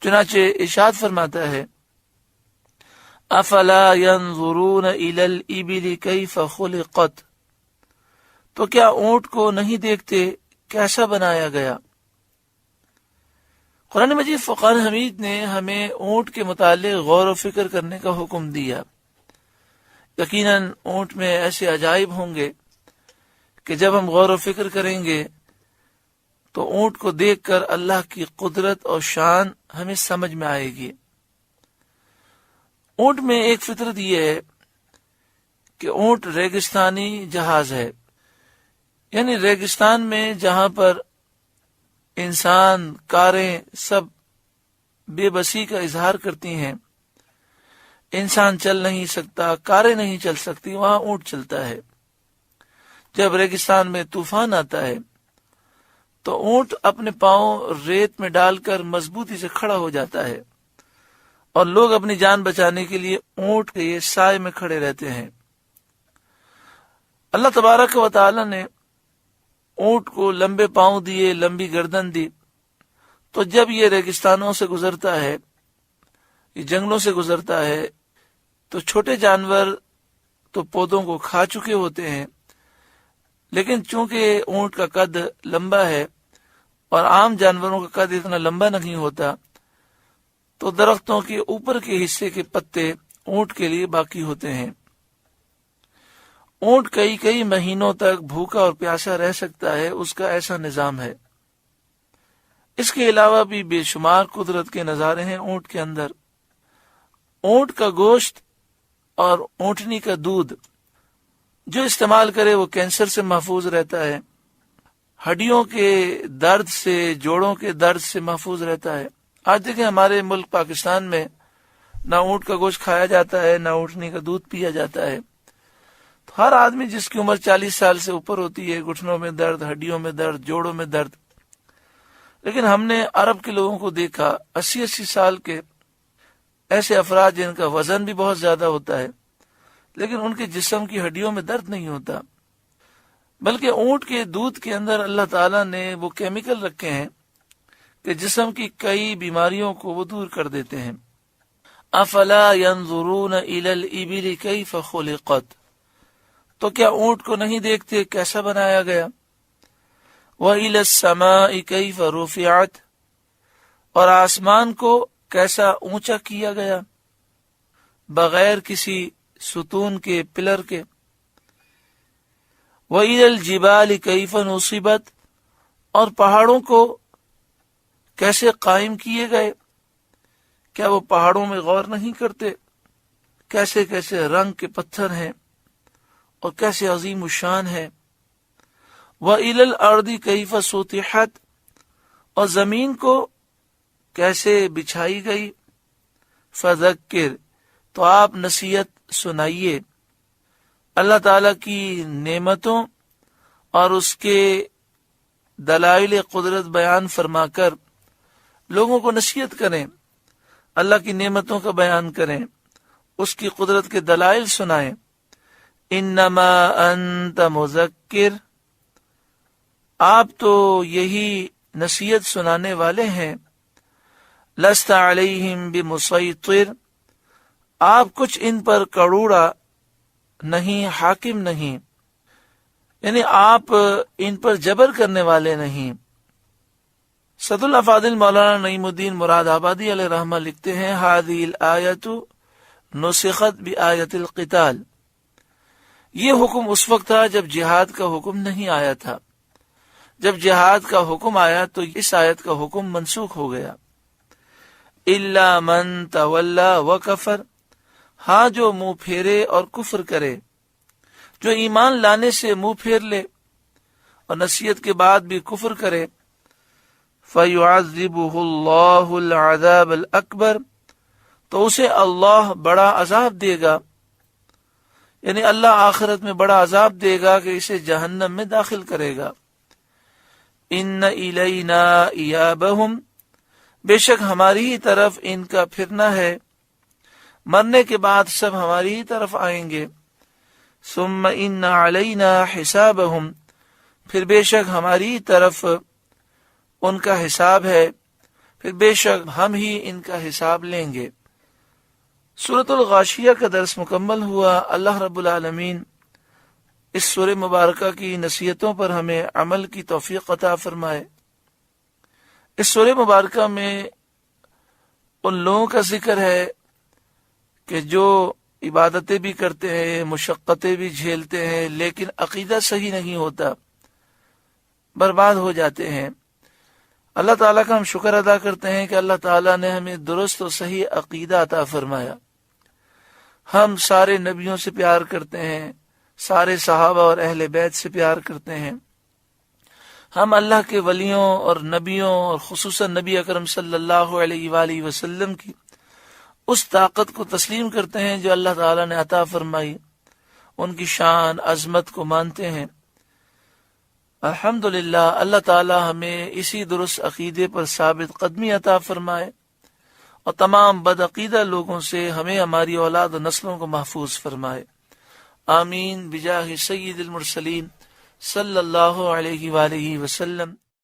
چنانچہ ارشاد فرماتا ہے افلا ينظرون الى الابل كيف خلقت، تو کیا اونٹ کو نہیں دیکھتے کیسا بنایا گیا؟ قرآن مجید فرقان حمید نے ہمیں اونٹ کے متعلق غور و فکر کرنے کا حکم دیا۔ یقیناً اونٹ میں ایسے عجائب ہوں گے کہ جب ہم غور و فکر کریں گے تو اونٹ کو دیکھ کر اللہ کی قدرت اور شان ہمیں سمجھ میں آئے گی۔ اونٹ میں ایک فطرت یہ ہے کہ اونٹ ریگستانی جہاز ہے، یعنی ریگستان میں جہاں پر انسان، کاریں سب بے بسی کا اظہار کرتی ہیں، انسان چل نہیں سکتا، کاریں نہیں چل سکتی، وہاں اونٹ چلتا ہے۔ جب ریگستان میں طوفان آتا ہے تو اونٹ اپنے پاؤں ریت میں ڈال کر مضبوطی سے کھڑا ہو جاتا ہے، اور لوگ اپنی جان بچانے کے لیے اونٹ کے سائے میں کھڑے رہتے ہیں۔ اللہ تبارک و تعالی نے اونٹ کو لمبے پاؤں دیے، لمبی گردن دی، تو جب یہ ریگستانوں سے گزرتا ہے، یہ جنگلوں سے گزرتا ہے، تو چھوٹے جانور تو پودوں کو کھا چکے ہوتے ہیں، لیکن چونکہ اونٹ کا قد لمبا ہے اور عام جانوروں کا قد اتنا لمبا نہیں ہوتا، تو درختوں کے اوپر کے حصے کے پتے اونٹ کے لیے باقی ہوتے ہیں۔ اونٹ کئی مہینوں تک بھوکا اور پیاسا رہ سکتا ہے، اس کا ایسا نظام ہے۔ اس کے علاوہ بھی بے شمار قدرت کے نظارے ہیں اونٹ کے اندر۔ اونٹ کا گوشت اور اونٹنی کا دودھ جو استعمال کرے وہ کینسر سے محفوظ رہتا ہے، ہڈیوں کے درد سے، جوڑوں کے درد سے محفوظ رہتا ہے۔ آج دیکھیں ہمارے ملک پاکستان میں نہ اونٹ کا گوشت کھایا جاتا ہے، نہ اونٹنی کا دودھ پیا جاتا ہے۔ تو ہر آدمی جس کی عمر 40 سال سے اوپر ہوتی ہے، گھٹنوں میں درد، ہڈیوں میں درد، جوڑوں میں درد، لیکن ہم نے عرب کے لوگوں کو دیکھا 80 سال کے ایسے افراد جن کا وزن بھی بہت زیادہ ہوتا ہے، لیکن ان کے جسم کی ہڈیوں میں درد نہیں ہوتا، بلکہ اونٹ کے دودھ کے اندر اللہ تعالیٰ نے وہ کیمیکل رکھے ہیں کہ جسم کی کئی بیماریوں کو وہ دور کر دیتے ہیں۔ افلا ينظرون الى الابل كيف خلقت، تو کیا اونٹ کو نہیں دیکھتے کیسا بنایا گیا؟ وَإِلَى السَّمَاءِ كَيْفَ رُفِعَتْ، اور آسمان کو کیسا اونچا کیا گیا بغیر کسی ستون کے، پلر کے۔ وَإِلَى الْجِبَالِ كَيْفَ نُصِبَتْ، اور پہاڑوں کو کیسے قائم کیے گئے؟ کیا وہ پہاڑوں میں غور نہیں کرتے؟ کیسے کیسے رنگ کے پتھر ہیں اور کیسے عظیم الشان ہے۔ وَإِلَى الْأَرْضِ كَيْفَ سُطِحَتْ، اور زمین کو کیسے بچھائی گئی۔ فَذَكِّرْ، تو آپ نصیحت سنائیے، اللہ تعالی کی نعمتوں اور اس کے دلائل قدرت بیان فرما کر لوگوں کو نصیحت کریں، اللہ کی نعمتوں کا بیان کریں، اس کی قدرت کے دلائل سنائیں۔ انما انت مذکر، آپ تو یہی نصیحت سنانے والے ہیں۔ لست علیہم بمسیطر، آپ کچھ ان پر کڑوڑا نہیں، حاکم نہیں، یعنی آپ ان پر جبر کرنے والے نہیں۔ صد الافاضل مولانا نعیم الدین مراد آبادی علیہ رحمہ لکھتے ہیں هذه الآیۃ نسخت بآیۃ القتال، یہ حکم اس وقت تھا جب جہاد کا حکم نہیں آیا تھا، جب جہاد کا حکم آیا تو اس آیت کا حکم منسوخ ہو گیا۔ الا من تولی وکفر، ہاں جو منہ پھیرے اور کفر کرے، جو ایمان لانے سے منہ پھیر لے اور نصیحت کے بعد بھی کفر کرے، فَيُعَذِّبُهُ اللَّهُ الْعَذَابَ الْأَكْبَرَ، تو اسے اللہ بڑا عذاب دے گا، یعنی اللہ آخرت میں بڑا عذاب دے گا کہ اسے جہنم میں داخل کرے گا۔ ان الینا ایابہم، بے شک ہماری ہی طرف ان کا پھرنا ہے، مرنے کے بعد سب ہماری ہی طرف آئیں گے۔ ثم ان علینا حسابہم، پھر بے شک ہماری ہی طرف ان کا حساب ہے، پھر بے شک ہم ہی ان کا حساب لیں گے۔ سورۃ الغاشیہ کا درس مکمل ہوا۔ اللہ رب العالمین اس سورہ مبارکہ کی نصیحتوں پر ہمیں عمل کی توفیق عطا فرمائے۔ اس سورہ مبارکہ میں ان لوگوں کا ذکر ہے کہ جو عبادتیں بھی کرتے ہیں، مشقتیں بھی جھیلتے ہیں، لیکن عقیدہ صحیح نہیں ہوتا، برباد ہو جاتے ہیں۔ اللہ تعالیٰ کا ہم شکر ادا کرتے ہیں کہ اللہ تعالیٰ نے ہمیں درست و صحیح عقیدہ عطا فرمایا۔ ہم سارے نبیوں سے پیار کرتے ہیں، سارے صحابہ اور اہل بیت سے پیار کرتے ہیں۔ ہم اللہ کے ولیوں اور نبیوں اور خصوصاً نبی اکرم صلی اللہ علیہ وآلہ وسلم کی اس طاقت کو تسلیم کرتے ہیں جو اللہ تعالیٰ نے عطا فرمائی، ان کی شان عظمت کو مانتے ہیں۔ الحمدللہ اللہ تعالیٰ ہمیں اسی درست عقیدے پر ثابت قدمی عطا فرمائے اور تمام بدعقیدہ لوگوں سے ہمیں، ہماری اولاد و نسلوں کو محفوظ فرمائے۔ آمین بجاہ سید المرسلین صلی اللہ علیہ وآلہ وسلم۔